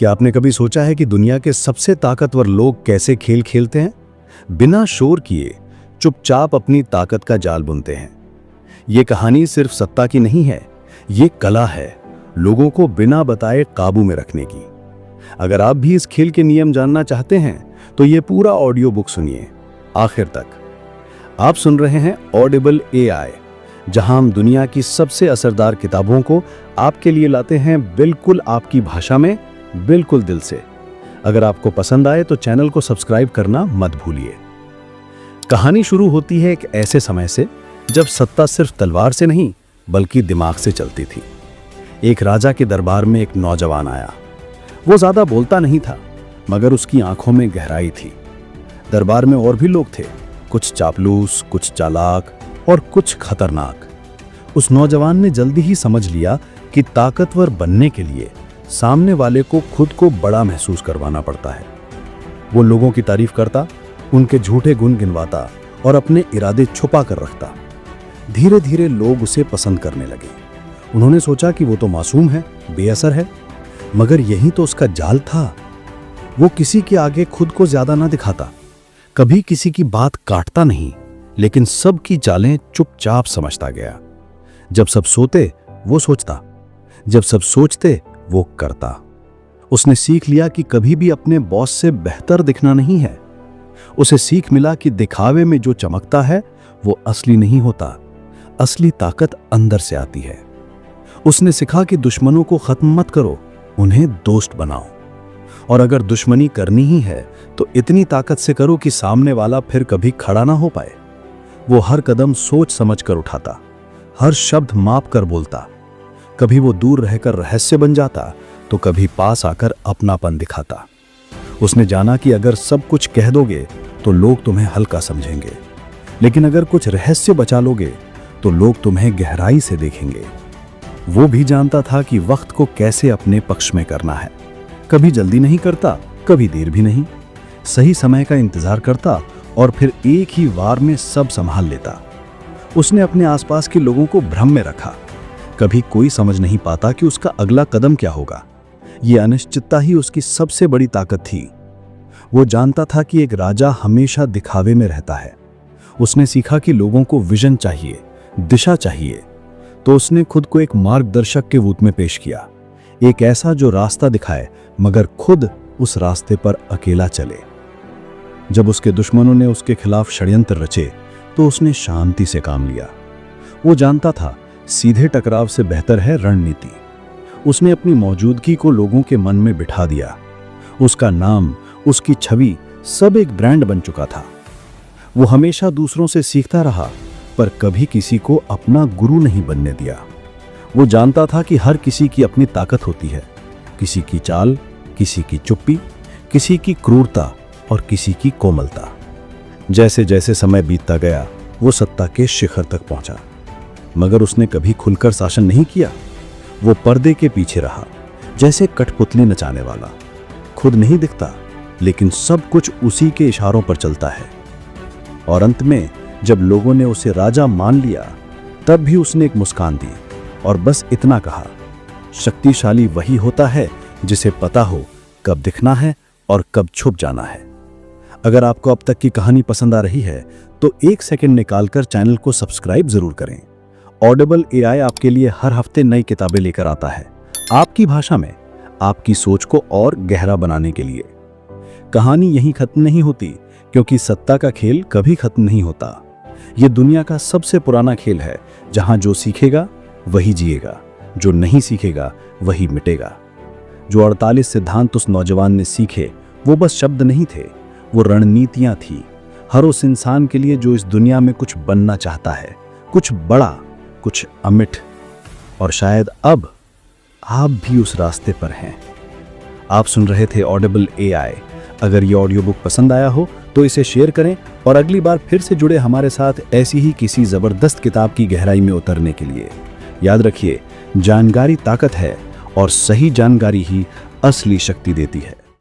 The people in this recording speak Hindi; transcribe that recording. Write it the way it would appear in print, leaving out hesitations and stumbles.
क्या आपने कभी सोचा है कि दुनिया के सबसे ताकतवर लोग कैसे खेल खेलते हैं? बिना शोर किए चुपचाप अपनी ताकत का जाल बुनते हैं। ये कहानी सिर्फ सत्ता की नहीं है, ये कला है लोगों को बिना बताए काबू में रखने की। अगर आप भी इस खेल के नियम जानना चाहते हैं तो ये पूरा ऑडियो बुक सुनिए आखिर तक। आप सुन रहे हैं ऑडिबल AI, जहां हम दुनिया की सबसे असरदार किताबों को आपके लिए लाते हैं बिल्कुल आपकी भाषा में, बिल्कुल दिल से। अगर आपको पसंद आए तो चैनल को सब्सक्राइब करना मत भूलिए। कहानी शुरू होती है एक ऐसे समय से जब सत्ता सिर्फ तलवार से नहीं बल्कि दिमाग से चलती थी। एक राजा के दरबार में एक नौजवान आया। वो ज्यादा बोलता नहीं था, मगर उसकी आंखों में गहराई थी। दरबार में और भी लोग थे, कुछ चापलूस, कुछ चालाक और कुछ खतरनाक। उस नौजवान ने जल्दी ही समझ लिया कि ताकतवर बनने के लिए सामने वाले को खुद को बड़ा महसूस करवाना पड़ता है। वो लोगों की तारीफ करता, उनके झूठे गुण गिनवाता और अपने इरादे छुपा कर रखता। धीरे धीरे लोग उसे पसंद करने लगे। उन्होंने सोचा कि वो तो मासूम है, बेअसर है, मगर यही तो उसका जाल था। वो किसी के आगे खुद को ज्यादा ना दिखाता, कभी किसी की बात काटता नहीं, लेकिन सबकी चालें चुपचाप समझता गया। जब सब सोते वो सोचता, जब सब सोचते वो करता। उसने सीख लिया कि कभी भी अपने बॉस से बेहतर दिखना नहीं है। उसे सीख मिला कि दिखावे में जो चमकता है वो असली नहीं होता, असली ताकत अंदर से आती है। उसने सीखा कि दुश्मनों को खत्म मत करो, उन्हें दोस्त बनाओ। और अगर दुश्मनी करनी ही है तो इतनी ताकत से करो कि सामने वाला फिर कभी खड़ा ना हो पाए। वो हर कदम सोच समझ कर उठाता, हर शब्द माप कर बोलता। कभी वो दूर रहकर रहस्य बन जाता तो कभी पास आकर अपनापन दिखाता। उसने जाना कि अगर सब कुछ कह दोगे तो लोग तुम्हें हल्का समझेंगे, लेकिन अगर कुछ रहस्य बचा लोगे तो लोग तुम्हें गहराई से देखेंगे। वो भी जानता था कि वक्त को कैसे अपने पक्ष में करना है। कभी जल्दी नहीं करता, कभी देर भी नहीं। सही समय का इंतजार करता और फिर एक ही वार में सब संभाल लेता। उसने अपने आसपास के लोगों को भ्रम में रखा। कभी कोई समझ नहीं पाता कि उसका अगला कदम क्या होगा। ये अनिश्चितता ही उसकी सबसे बड़ी ताकत थी। वो जानता था कि एक राजा हमेशा दिखावे में रहता है। उसने सीखा कि लोगों को विजन चाहिए, दिशा चाहिए, तो उसने खुद को एक मार्गदर्शक के रूप में पेश किया। एक ऐसा जो रास्ता दिखाए मगर खुद उस रास्ते पर अकेला चले। जब उसके दुश्मनों ने उसके खिलाफ षड्यंत्र रचे तो उसने शांति से काम लिया। वो जानता था सीधे टकराव से बेहतर है रणनीति। उसने अपनी मौजूदगी को लोगों के मन में बिठा दिया। उसका नाम, उसकी छवि सब एक ब्रांड बन चुका था। वो हमेशा दूसरों से सीखता रहा, पर कभी किसी को अपना गुरु नहीं बनने दिया। वो जानता था कि हर किसी की अपनी ताकत होती है, किसी की चाल, किसी की चुप्पी, किसी की क्रूरता और किसी की कोमलता। जैसे जैसे समय बीतता गया वो सत्ता के शिखर तक पहुंचा, मगर उसने कभी खुलकर शासन नहीं किया। वो पर्दे के पीछे रहा, जैसे कठपुतली नचाने वाला। खुद नहीं दिखता, लेकिन सब कुछ उसी के इशारों पर चलता है। और अंत में जब लोगों ने उसे राजा मान लिया, तब भी उसने एक मुस्कान दी और बस इतना कहा, शक्तिशाली वही होता है जिसे पता हो कब दिखना है और कब छुप जाना है। अगर आपको अब तक की कहानी पसंद आ रही है तो एक सेकंड निकालकर चैनल को सब्सक्राइब जरूर करें। ऑडिबल AI आपके लिए हर हफ्ते नई किताबें लेकर आता है, आपकी भाषा में, आपकी सोच को और गहरा बनाने के लिए। कहानी यहीं खत्म नहीं होती, क्योंकि सत्ता का खेल कभी खत्म नहीं होता। यह दुनिया का सबसे पुराना खेल है, जहां जो सीखेगा वही जिएगा, जो नहीं सीखेगा वही मिटेगा। जो 48 सिद्धांत उस नौजवान ने सीखे वो बस शब्द नहीं थे, वो रणनीतियां थी। हर उस इंसान के लिए जो इस दुनिया में कुछ बनना चाहता है, कुछ बड़ा, कुछ अमिट। और शायद अब आप भी उस रास्ते पर हैं। आप सुन रहे थे ऑडिबल AI। अगर ये ऑडियो बुक पसंद आया हो तो इसे शेयर करें और अगली बार फिर से जुड़े हमारे साथ ऐसी ही किसी जबरदस्त किताब की गहराई में उतरने के लिए। याद रखिए, जानकारी ताकत है और सही जानकारी ही असली शक्ति देती है।